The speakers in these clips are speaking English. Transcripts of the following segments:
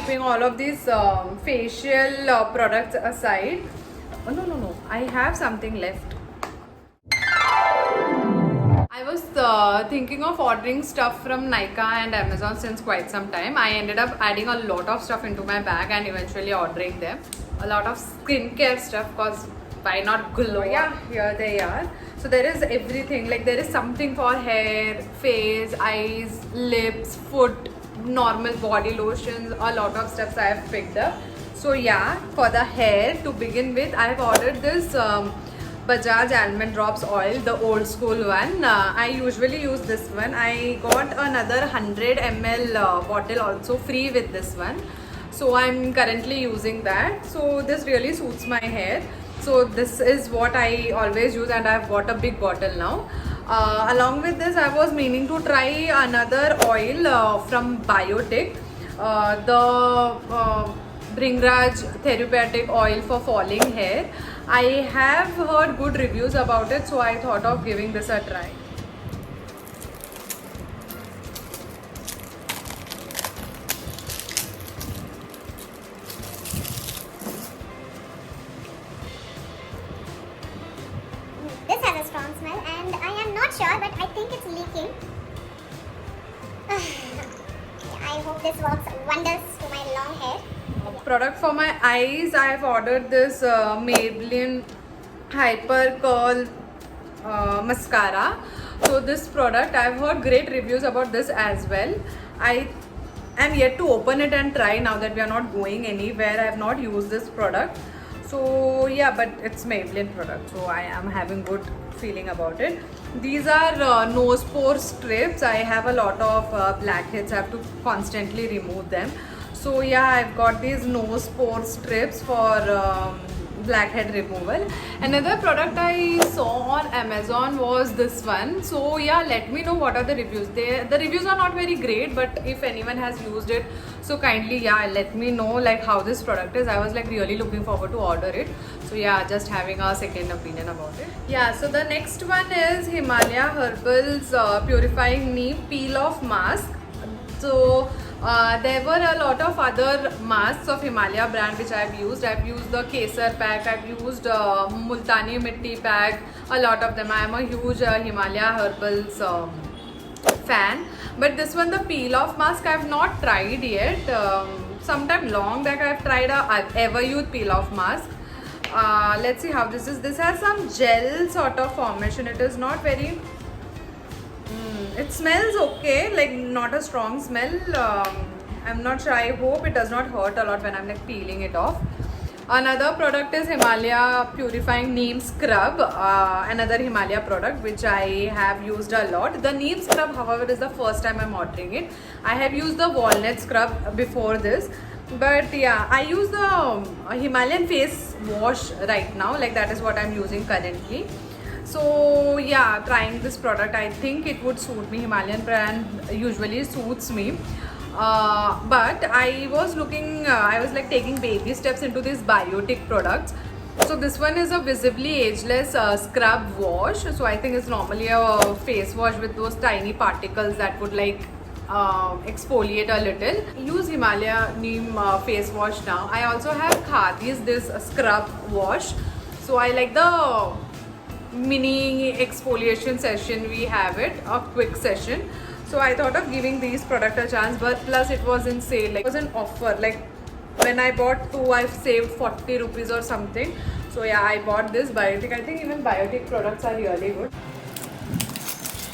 keeping all of these facial products aside, oh, no, I have something left. I was thinking of ordering stuff from Nykaa and Amazon since quite some time. I ended up adding a lot of stuff into my bag and eventually ordering them. A lot of skincare stuff, because why not glow? Yeah, here they are. So there is everything, like there is something for hair, face, eyes, lips, foot, normal body lotions, a lot of stuff I have picked up. So yeah, for the hair, to begin with, I have ordered this Bajaj Almond Drops oil, the old school one. I usually use this one. I got another 100 ml bottle also free with this one. So I'm currently using that. So this really suits my hair. So this is what I always use, and I've got a big bottle now. Along with this, I was meaning to try another oil from Biotic. The Bringraj Therapeutic Oil for falling hair. I have heard good reviews about it, so I thought of giving this a try. This has a strong smell and I am not sure, but I think it's leaking. I hope this works wonders to my long hair. Product for my eyes, I have ordered this Maybelline Hyper Curl mascara. So this product, I have heard great reviews about this as well. I am yet to open it and try now that we are not going anywhere. I have not used this product. So yeah, but it's Maybelline product, so I am having good feeling about it. These are nose pore strips. I have a lot of blackheads. I have to constantly remove them. So yeah, I've got these nose pore strips for blackhead removal. Another product I saw on Amazon was this one. So yeah, let me know what are the reviews. The reviews are not very great, but if anyone has used it, so kindly yeah, let me know like how this product is. I was like really looking forward to order it. So yeah, just having a second opinion about it. Yeah, so the next one is Himalaya Herbals Purifying Neem Peel Off Mask. So there were a lot of other masks of Himalaya brand which I've used. I've used the Kesar pack, I've used Multani Mitti pack, a lot of them. I am a huge Himalaya Herbals fan. But this one, the peel off mask, I've not tried yet. Sometime long back I've tried a Everyuth peel off mask. Let's see how this is. This has some gel sort of formation. It is not very... it smells okay, like not a strong smell. I'm not sure. I hope it does not hurt a lot when I'm like peeling it off. Another product is Himalaya Purifying Neem Scrub. Another Himalaya product which I have used a lot. The Neem Scrub, however, is the first time I'm ordering it. I have used the Walnut Scrub before this. But yeah, I use the Himalayan face wash right now. Like that is what I'm using currently. So yeah, trying this product, I think it would suit me. Himalayan brand usually suits me. But I was looking, I was like taking baby steps into these Biotic products. So this one is a visibly ageless scrub wash. So I think it's normally a face wash with those tiny particles that would like exfoliate a little. Use Himalaya Neem face wash now. I also have Khadi's this scrub wash. So I like the mini exfoliation session. We have it, a quick session. So I thought of giving these product a chance, but plus it was in sale, like it was an offer. Like when I bought two, I've saved 40 rupees or something. So yeah, I bought this Biotic. I think even Biotic products are really good.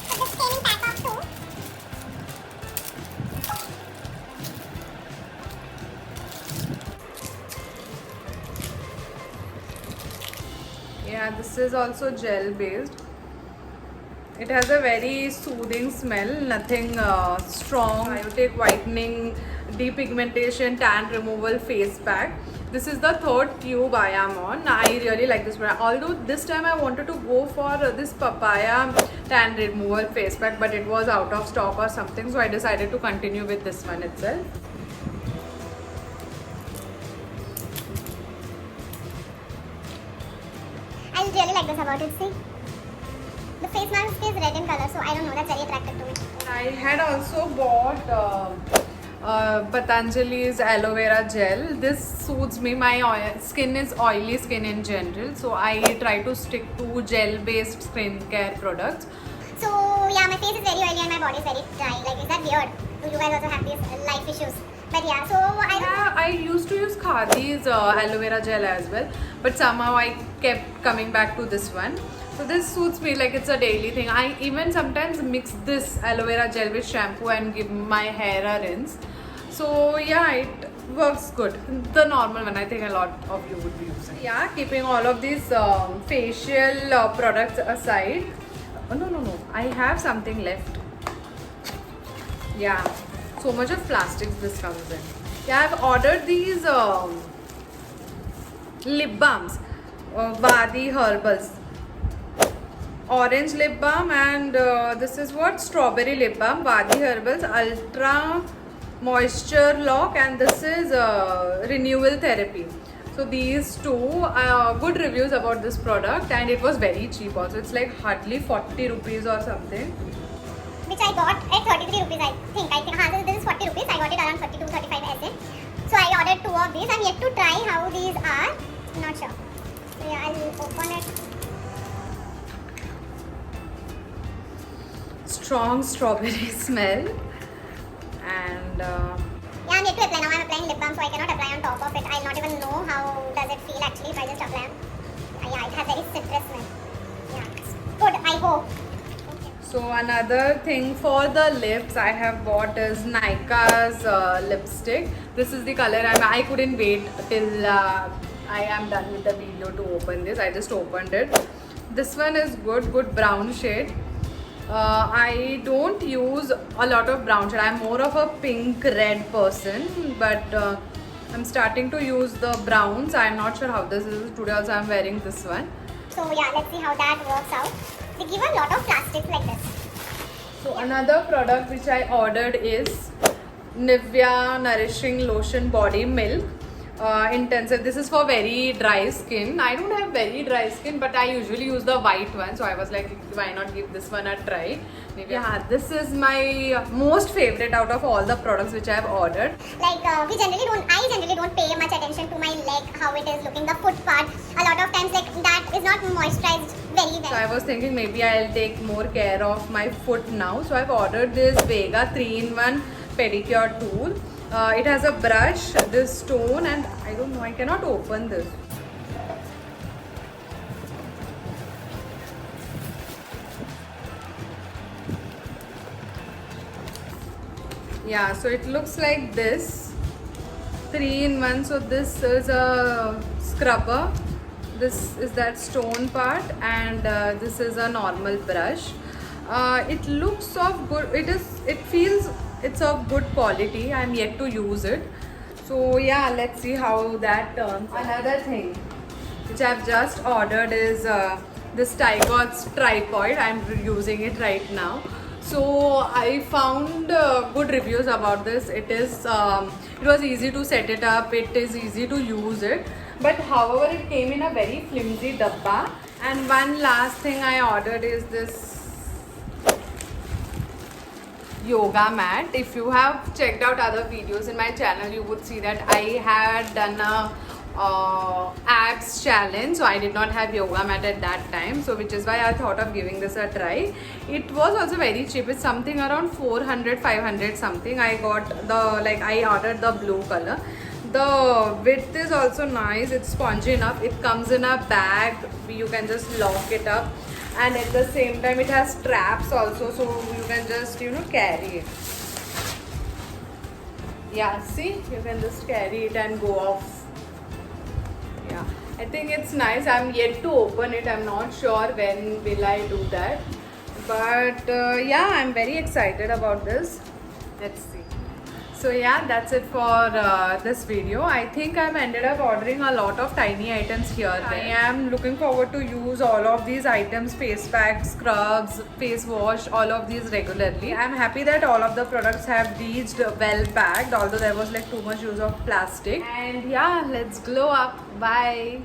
So this came in pack of 2. Yeah, this is also gel based. It has a very soothing smell, nothing strong. Biotic whitening, depigmentation, tan removal face pack. This is the third tube I am on. I really like this one. Although this time I wanted to go for this papaya tan removal face pack, but it was out of stock or something. So I decided to continue with this one itself. I really like this about it. See, the face mask is red in color, so I don't know, that's very attractive to me. I had also bought Patanjali's aloe vera gel. This suits me. My skin is oily skin in general, so I try to stick to gel-based skincare products. So yeah, my face is very oily and my body is very dry. Like, is that weird? Do you guys also have these life issues? But yeah, so I used to use Khadi's aloe vera gel as well, but somehow I kept coming back to this one. So this suits me, like it's a daily thing. I even sometimes mix this aloe vera gel with shampoo and give my hair a rinse. So yeah, it works good. The normal one, I think a lot of you would be using. Yeah, keeping all of these facial products aside. Oh, no, I have something left. Yeah, so much of plastics this comes in. Yeah, I've ordered these lip balms, Vadi Herbals. Orange lip balm, and this is what? Strawberry lip balm, Vadi Herbals Ultra Moisture Lock, and this is Renewal Therapy. So these two good reviews about this product, and it was very cheap also. It's like hardly 40 rupees or something. which I got at 33 rupees, I think. This is 40 rupees. I got it around 32-35 SN. So I ordered 2 of these. I'm yet to try how these are. I'm not sure. So yeah, I'll open it. Strong strawberry smell, and Yeah, I'm yet to apply. Now I'm applying lip balm, so I cannot apply on top of it. I'll not even know how does it feel actually if I just apply. Yeah, it has very citrus smell. Yeah, good. I hope. Okay. so another thing for the lips I have bought is Nykaa's lipstick. This is the color, and I couldn't wait till I am done with the video to open this. I just opened it. This one is good brown shade. I don't use a lot of brown shade. I'm more of a pink red person, but I'm starting to use the browns. I'm not sure how this is. Today also I'm wearing this one. So yeah, let's see how that works out. They give a lot of plastics like this. So another product which I ordered is Nivea Nourishing Lotion Body Milk Intensive. This is for very dry skin. I don't have very dry skin, but I usually use the white one. So I was like, why not give this one a try? Yeah, this is my most favorite out of all the products which I have ordered. Like I generally don't pay much attention to my leg, how it is looking, the foot part. A lot of times like that is not moisturized very well. So I was thinking maybe I'll take more care of my foot now. So I've ordered this Vega 3-in-1 pedicure tool. It has a brush, this stone, and I don't know, I cannot open this. Yeah, so it looks like this 3-in-1. So this is a scrubber, this is that stone part, and this is a normal brush. It looks of good, it feels it's of good quality. I'm yet to use it. So yeah, let's see how that turns. Another thing which I've just ordered is this Tygots tripod. I'm using it right now. So I found good reviews about this. It was easy to set it up, it is easy to use it, but however it came in a very flimsy dabba. And one last thing I ordered is this yoga mat. If you have checked out other videos in my channel, you would see that I had done a abs challenge, so I did not have yoga mat at that time, so which is why I thought of giving this a try. It was also very cheap. It's something around 400-500 something. I ordered the blue color. The width is also nice. It's spongy enough. It comes in a bag. You can just lock it up, and at the same time it has straps also, so you can just carry it. Yeah, see, you can just carry it and go off. Yeah, I think it's nice. I'm yet to open it. I'm not sure when will I do that, but yeah, I'm very excited about this. Let's see. So yeah, that's it for this video. I think I've ended up ordering a lot of tiny items here. I am looking forward to use all of these items, face packs, scrubs, face wash, all of these regularly. I'm happy that all of the products have reached well packed, although there was like too much use of plastic. And yeah, let's glow up. Bye.